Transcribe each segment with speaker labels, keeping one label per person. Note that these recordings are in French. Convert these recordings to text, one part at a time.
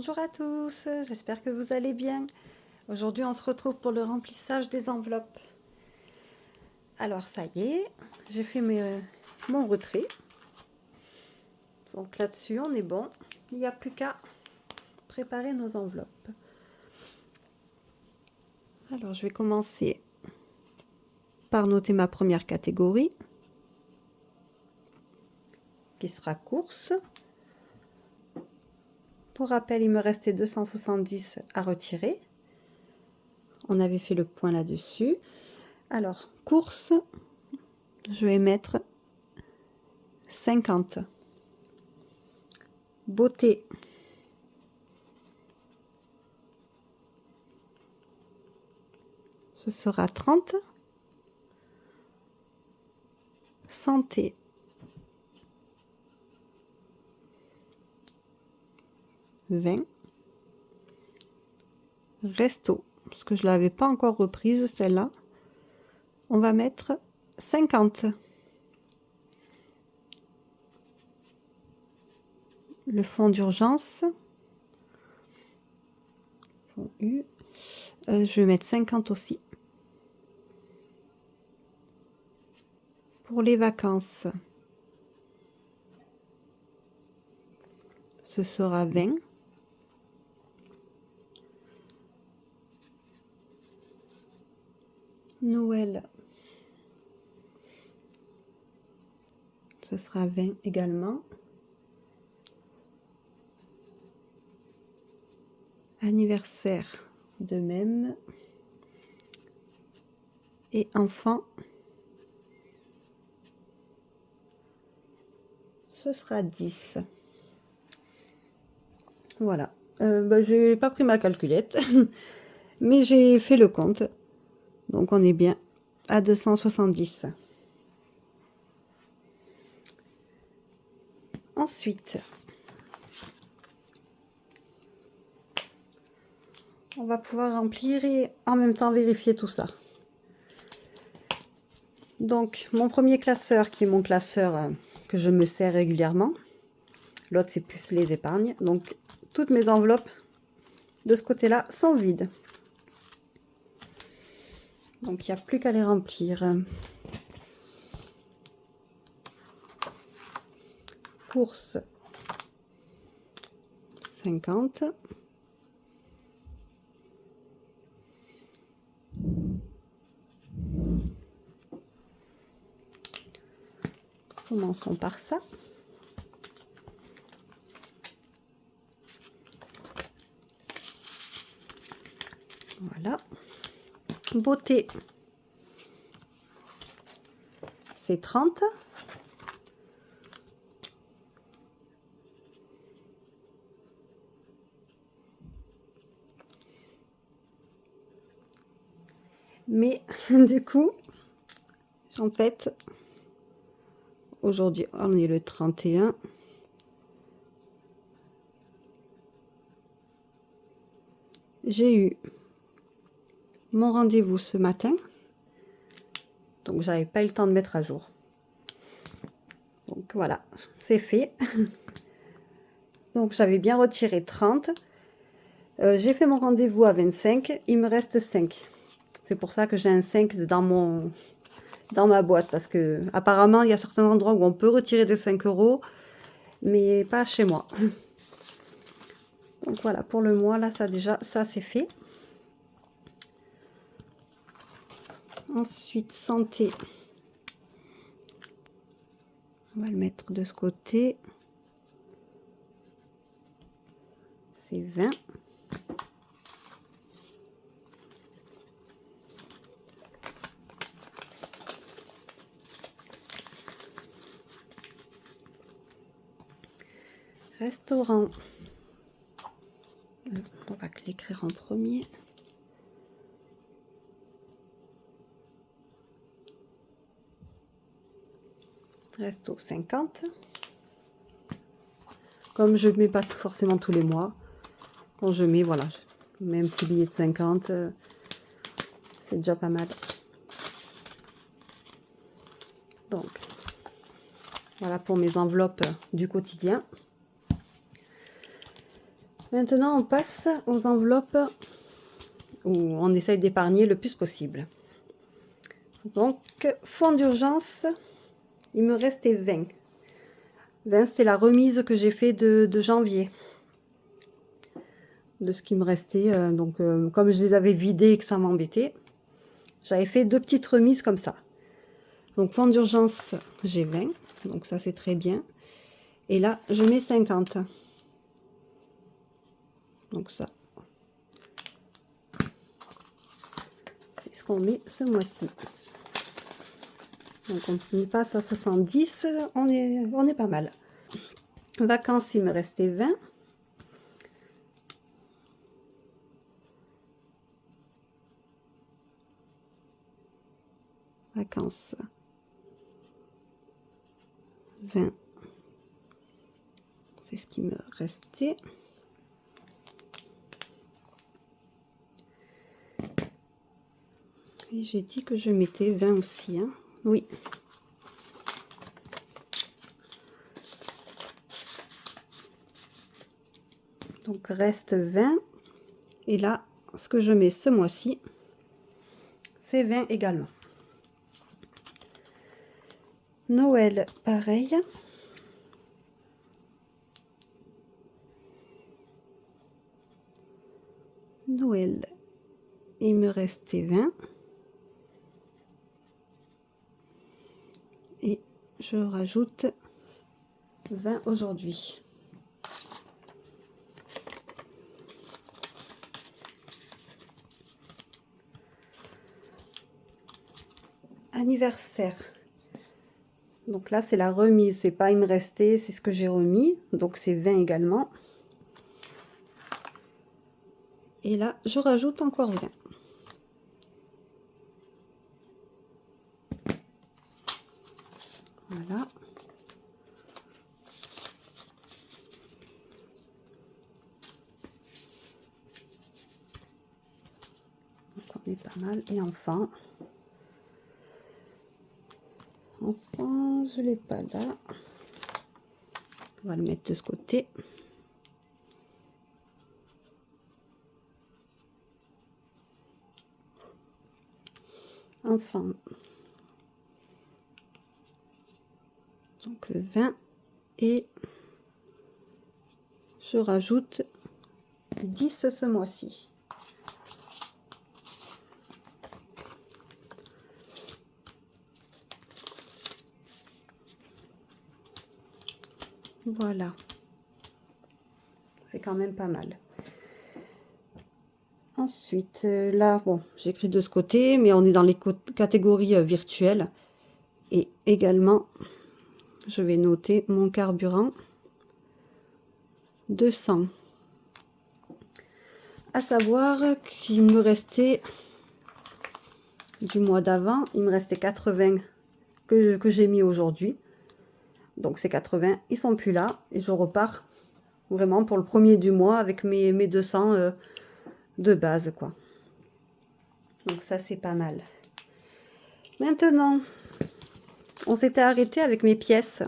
Speaker 1: Bonjour à tous, j'espère que vous allez bien. Aujourd'hui, on se retrouve pour le remplissage des enveloppes. Alors, ça y est, j'ai fait mon retrait. Donc là-dessus, on est bon. Il n'y a plus qu'à préparer nos enveloppes. Alors, je vais commencer par noter ma première catégorie, qui sera course. Pour rappel, il me restait 270 à retirer. On avait fait le point là-dessus. Alors, course, je vais mettre 50. Beauté, ce sera 30. Santé, 20. Resto, parce que je ne l'avais pas encore reprise celle-là, on va mettre 50. Le fonds d'urgence, je vais mettre 50 aussi. Pour les vacances, ce sera 20. Noël, ce sera 20 également. Anniversaire, de même. Et enfant, ce sera 10. Voilà. J'ai pas pris ma calculette, mais j'ai fait le compte. Donc on est bien à 270. Ensuite, on va pouvoir remplir et en même temps vérifier tout ça. Donc, mon premier classeur, qui est mon classeur que je me sers régulièrement. L'autre, c'est plus les épargnes. Donc, toutes mes enveloppes de ce côté-là sont vides. Donc, il n'y a plus qu'à les remplir. Course, 50. Commençons par ça. Voilà. Beauté, c'est 30. Mais du coup, en fait, aujourd'hui, on est le 31. J'ai eu mon rendez-vous ce matin. Donc, j'avais pas eu le temps de mettre à jour. Donc, voilà, c'est fait. Donc, j'avais bien retiré 30. J'ai fait mon rendez-vous à 25. Il me reste 5. C'est pour ça que j'ai un 5 dans ma boîte. Parce que apparemment, il y a certains endroits où on peut retirer des 5 euros. Mais pas chez moi. Donc, voilà, pour le mois, là, ça c'est fait. Ensuite, santé. On va le mettre de ce côté. C'est 20. Restaurant. On va l'écrire en premier. Resto 50. Comme je ne mets pas forcément tous les mois, quand je mets, voilà, je mets un petit billet de 50, c'est déjà pas mal. Donc, voilà pour mes enveloppes du quotidien. Maintenant, on passe aux enveloppes où on essaye d'épargner le plus possible. Donc, fonds d'urgence, il me restait 20. 20, c'était la remise que j'ai fait de janvier. De ce qui me restait. Comme je les avais vidés et que ça m'embêtait, j'avais fait 2 petites remises comme ça. Donc, fonds d'urgence, j'ai 20. Donc, ça, c'est très bien. Et là, je mets 50. Donc, ça, c'est ce qu'on met ce mois-ci. Donc, on passe à 70. On est pas mal. Vacances, il me restait 20. Vacances. 20. C'est ce qui me restait. Et j'ai dit que je mettais 20 aussi. Hein. Oui. Donc reste 20. Et là, ce que je mets ce mois-ci, c'est 20 également. Noël, pareil. Noël, il me restait 20. Et je rajoute 20 aujourd'hui. Anniversaire. Donc là, c'est la remise. C'est pas il me restait, c'est ce que j'ai remis. Donc c'est 20 également. Et là, je rajoute encore 20. Voilà. Donc on est pas mal. Et enfin, je l'ai pas là. On va le mettre de ce côté. Enfin, donc 20 et je rajoute 10 ce mois-ci. Voilà, c'est quand même pas mal. Ensuite, là, bon, j'écris de ce côté, mais on est dans les catégories virtuelles. Et également, je vais noter mon carburant 200. À savoir qu'il me restait du mois d'avant, il me restait 80 que j'ai mis aujourd'hui. Donc ces 80, ils sont plus là et je repars vraiment pour le premier du mois avec mes 200 de base, quoi. Donc ça, c'est pas mal. Maintenant, on s'était arrêté avec mes pièces.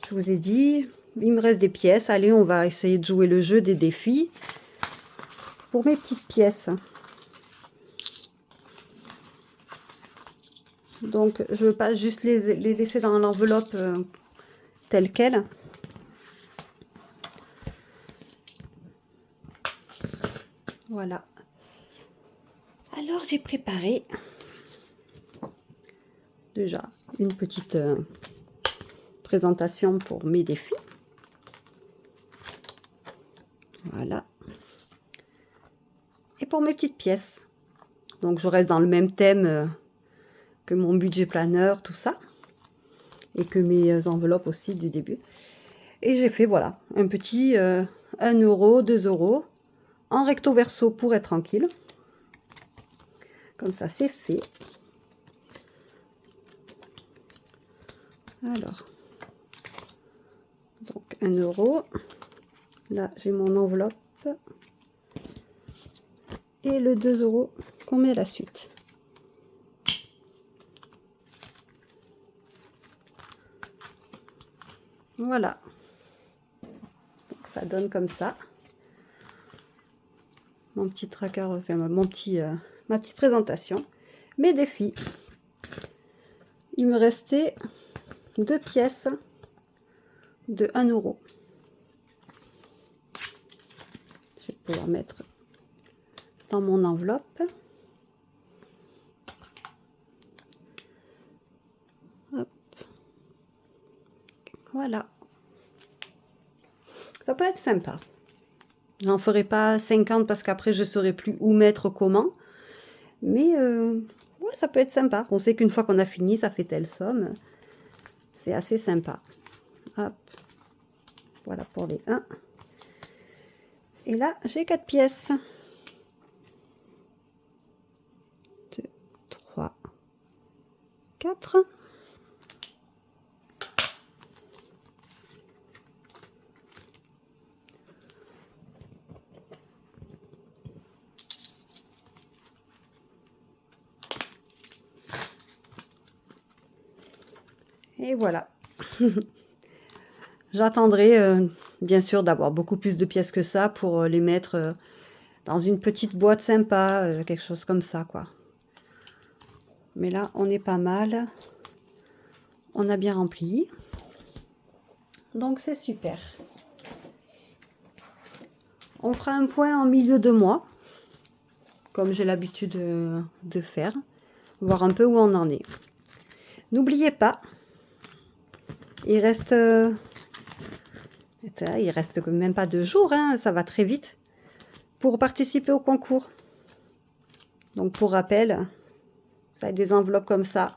Speaker 1: Je vous ai dit, il me reste des pièces. Allez, on va essayer de jouer le jeu des défis. Pour mes petites pièces. Donc, je ne veux pas juste les laisser dans l'enveloppe telle qu'elle. Voilà. Alors, j'ai préparé déjà une petite présentation pour mes défis. Voilà. Et pour mes petites pièces. Donc, je reste dans le même thème que mon budget planeur, tout ça. Et que mes enveloppes aussi du début. Et j'ai fait, voilà, un petit 1 euro, 2 euros en recto verso pour être tranquille. Comme ça, c'est fait. Alors, donc 1 euro. Là, j'ai mon enveloppe. Et le 2 euros qu'on met à la suite. Voilà. Donc ça donne comme ça. mon petit tracker, enfin ma petite présentation. Mes défis. Il me restait 2 pièces de 1 euro. Je vais pouvoir mettre dans mon enveloppe. Hop. Voilà. Ça peut être sympa. J'en ferai pas 50 parce qu'après je saurai plus où mettre comment. Mais ouais, ça peut être sympa. On sait qu'une fois qu'on a fini, ça fait telle somme. C'est assez sympa. Hop. Voilà pour les 1. Et là, j'ai 4 pièces. 2, 3, 4. Et voilà. J'attendrai bien sûr d'avoir beaucoup plus de pièces que ça pour les mettre dans une petite boîte sympa, quelque chose comme ça quoi. Mais là on est pas mal. On a bien rempli. Donc c'est super. On fera un point en milieu de mois, comme j'ai l'habitude de faire, voir un peu où on en est. N'oubliez pas, il reste même pas 2 jours, hein, ça va très vite, pour participer au concours. Donc pour rappel, ça a des enveloppes comme ça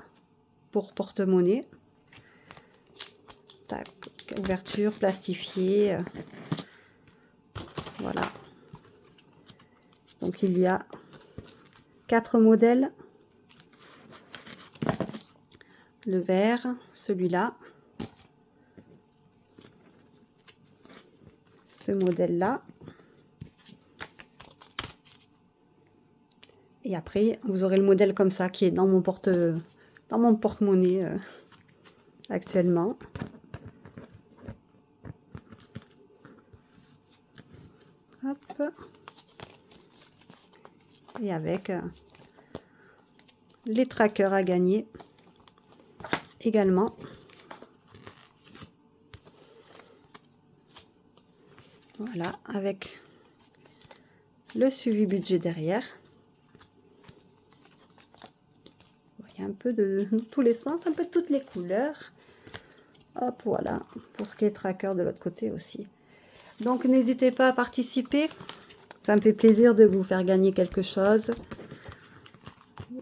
Speaker 1: pour porte-monnaie. Tac, ouverture plastifiée. Voilà. Donc il y a 4 modèles. Le vert, celui-là, ce modèle-là. Et après, vous aurez le modèle comme ça qui est dans mon porte-monnaie actuellement. Hop. Et avec les trackers à gagner également. Voilà, avec le suivi budget derrière. Il y a un peu de tous les sens, un peu de toutes les couleurs. Hop, voilà, pour ce qui est tracker de l'autre côté aussi. Donc n'hésitez pas à participer, ça me fait plaisir de vous faire gagner quelque chose.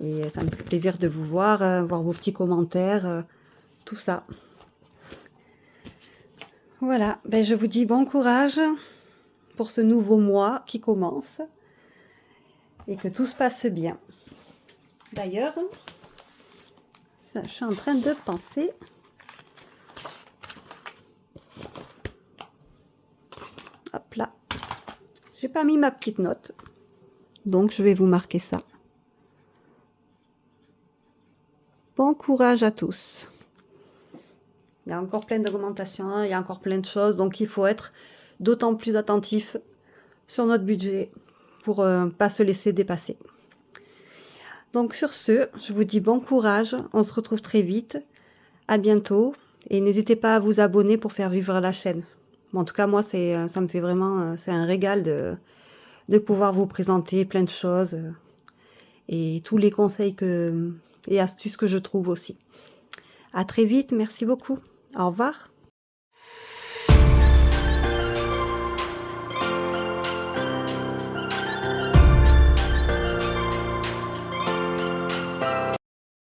Speaker 1: Et ça me fait plaisir de vous voir, voir vos petits commentaires, tout ça. Voilà, ben je vous dis bon courage pour ce nouveau mois qui commence et que tout se passe bien. D'ailleurs, je suis en train de penser. Hop là, j'ai pas mis ma petite note, donc je vais vous marquer ça. Bon courage à tous. Il y a encore plein d'augmentations, il y a encore plein de choses, donc il faut être d'autant plus attentif sur notre budget pour pas se laisser dépasser. Donc sur ce, je vous dis bon courage, on se retrouve très vite, à bientôt, et n'hésitez pas à vous abonner pour faire vivre la chaîne. Bon, en tout cas, moi, ça me fait vraiment, c'est un régal de pouvoir vous présenter plein de choses et tous les conseils et astuces que je trouve aussi. À très vite, merci beaucoup. Au revoir.